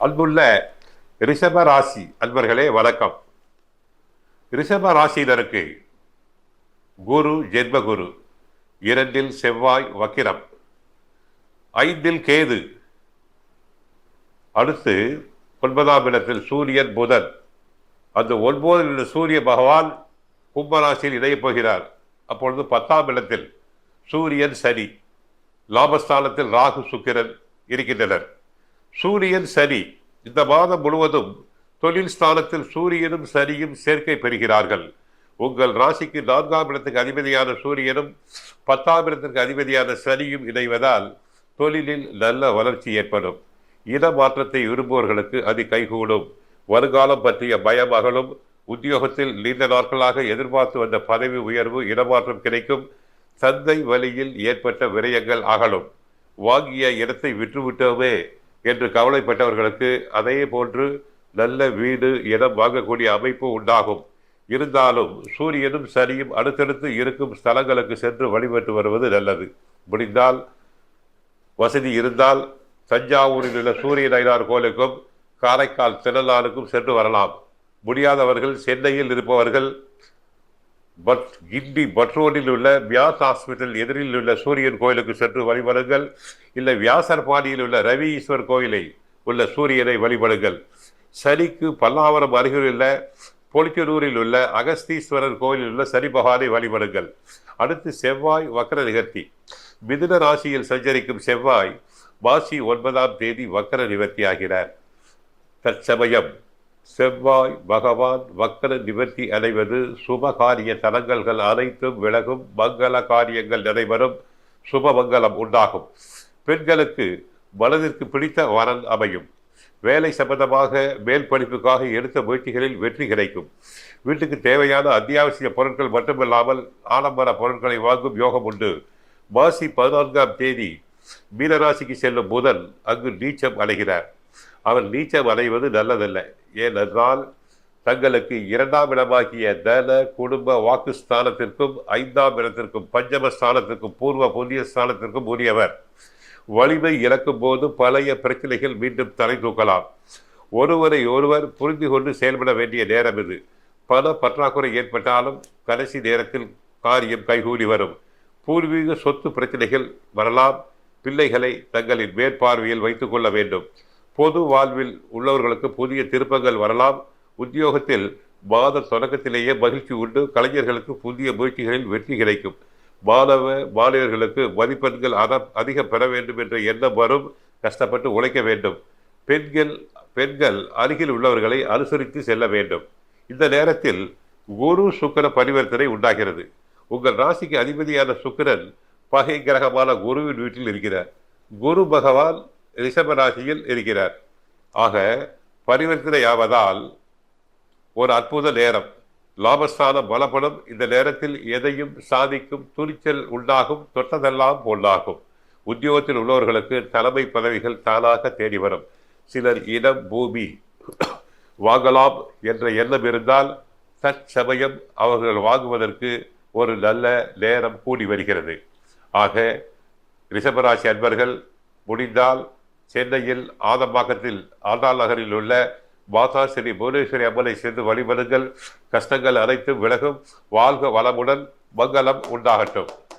அன்புள்ள ரிஷப ராசி அன்பர்களே வணக்கம். ரிஷப ராசியினருக்கு குரு ஜென்மகுரு, 2 செவ்வாய் வக்கிரம், 5 கேது, அடுத்து 9ஆம் இடத்தில் சூரியன் புதன். அந்த 9 சூரிய பகவான் கும்பராசியில் இணையப் போகிறார். அப்பொழுது 10ஆம் இடத்தில் சூரியன் சனி, லாபஸ்தானத்தில் ராகு சுக்கிரன் இருக்கின்றனர். சூரியன் சனி இந்த மாதம் முழுவதும் தொழில் ஸ்தானத்தில் சூரியனும் சனியும் சேர்க்கை பெறுகிறார்கள். உங்கள் ராசிக்கு 4ஆம் இடத்துக்கு அதிபதியான சூரியனும் 10ஆம் இடத்திற்கு அதிபதியான சனியும் இணைவதால் தொழிலில் நல்ல வளர்ச்சி ஏற்படும். இடமாற்றத்தை விரும்புவர்களுக்கு அது கைகூடும். வருங்காலம் பற்றிய பயம் அகலும். உத்தியோகத்தில் நீண்ட நாட்களாக எதிர்பார்த்து வந்த பதவி உயர்வு, இடமாற்றம் கிடைக்கும். தந்தை வழியில் ஏற்பட்ட விரயங்கள் அகலும். வாங்கிய இடத்தை விற்றுவிட்டோமே என்று கவலைப்பட்டவர்களுக்கு அதே போன்று நல்ல வீடு, இடம் வாங்கக்கூடிய அமைப்பு உண்டாகும். இருந்தாலும் சூரியனும் சனியும் அடுத்தடுத்து இருக்கும் ஸ்தலங்களுக்கு சென்று வழிபட்டு வருவது நல்லது. முடிந்தால், வசதி இருந்தால் தஞ்சாவூரில் உள்ள சூரிய நயினார் கோயிலுக்கும் காரைக்கால் திருநாளுக்கும் சென்று வரலாம். முடியாதவர்கள் சென்னையில் இருப்பவர்கள் கிண்டி பட்ரோனில் உள்ள வியாஸ் ஹாஸ்பிட்டல் எதிரில் உள்ள சூரியன் கோயிலுக்கு சென்று வழிபடுங்கள். இல்லை, வியாசர்பாடியில் உள்ள ரவி ஈஸ்வர் கோயிலை உள்ள சூரியனை வழிபடுங்கள். சனிக்கு பல்லாவரம் அருகில் உள்ள பொலிச்சனூரில் உள்ள அகஸ்தீஸ்வரர் கோயிலில் உள்ள சனி பகவானை வழிபடுங்கள். அடுத்து செவ்வாய் வக்கர நிவர்த்தி. மிதுன ராசியில் சஞ்சரிக்கும் செவ்வாய் மாசி 9ஆம் தேதி வக்கர நிவர்த்தி ஆகிறார். தற்சமயம் செவ்வாய் பகவான் வக்கர நிவர்த்தி அடைவது சுபகாரிய தலங்கள்கள் அனைத்தும் விலகும். மங்கள காரியங்கள் நடைபெறும். சுபமங்கலம் உண்டாகும். பெண்களுக்கு மனதிற்கு பிடித்த வரன் அமையும். வேலை சம்பந்தமாக மேல் படிப்புக்காக எடுத்த முயற்சிகளில் வெற்றி கிடைக்கும். வீட்டுக்கு தேவையான அத்தியாவசிய பொருட்கள் மட்டுமில்லாமல் ஆடம்பர பொருட்களை வாங்கும் யோகம் உண்டு. மாசி 14ஆம் தேதி மீனராசிக்கு செல்லும் புதன் அங்கு நீச்சம் அடைகிறார். அவர் நீச்சம் அடைவது நல்லதல்ல. ஏனென்றால் தங்களுக்கு 2ஆம் இடமாகிய தன, குடும்ப, வாக்கு ஸ்தானத்திற்கும் 5ஆம் இடத்திற்கும் பஞ்சம ஸ்தானத்திற்கும் பூர்வ புண்ணிய ஸ்தானத்திற்கும் உரியவர். வலிமை இழக்கும் போது பழைய பிரச்சனைகள் மீண்டும் தலை தூக்கலாம். ஒருவரை ஒருவர் புரிந்து கொண்டு செயல்பட வேண்டிய நேரம் இது. பண பற்றாக்குறை ஏற்பட்டாலும் கடைசி நேரத்தில் காரியம் கைகூடி வரும். பூர்வீக சொத்து பிரச்சனைகள் வரலாம். பிள்ளைகளை தங்களின் மேற்பார்வையில் வைத்துக் கொள்ள வேண்டும். பொது வாழ்வில் உள்ளவர்களுக்கு புதிய திருப்பங்கள் வரலாம். உத்தியோகத்தில் மாத தொடக்கத்திலேயே மகிழ்ச்சி உண்டு. கலைஞர்களுக்கு புதிய முயற்சிகளில் வெற்றி கிடைக்கும். மாணவர்களுக்கு மதிப்பெண்கள் அதிக பெற வேண்டும் என்ற எண்ணம் வரும். கஷ்டப்பட்டு உழைக்க வேண்டும். பெண்கள் அருகில் உள்ளவர்களை அனுசரித்து செல்ல வேண்டும். இந்த நேரத்தில் குரு சுக்கிர பரிவர்த்தனை உண்டாகிறது. உங்கள் ராசிக்கு அதிபதியான சுக்கிரன் பகை கிரகமான குருவின் வீட்டில் இருக்கிறார். குரு பகவான் ரிஷப ராசியில் இருக்கிறார். ஆக பரிவர்த்தனை ஆவதால் ஒரு அற்புத நேரம். லாபஸ்தானம் பலப்படும். இந்த நேரத்தில் எதையும் சாதிக்கும் துணிச்சல் உண்டாகும். தொட்டதெல்லாம் பொன்னாகும். உத்தியோகத்தில் உள்ளவர்களுக்கு தலைமை பதவிகள் தானாக தேடி வரும். சிலர் இடம், பூமி வாங்கலாம் என்ற எண்ணம் இருந்தால் தற்சமயம் அவர்கள் வாங்குவதற்கு ஒரு நல்ல நேரம் கூடி வருகிறது. ஆக ரிஷபராசி அன்பர்கள் முடிந்தால் சென்னையில் ஆதம்பாக்கத்தில் ஆண்டாள் நகரில் உள்ள மாதா ஸ்ரீ புவனேஸ்வரி அம்மனை சென்று வழிபடுங்கள். கஷ்டங்கள் அனைத்தும் விலகும். வாழ்க வளமுடன். மங்களம் உண்டாகட்டும்.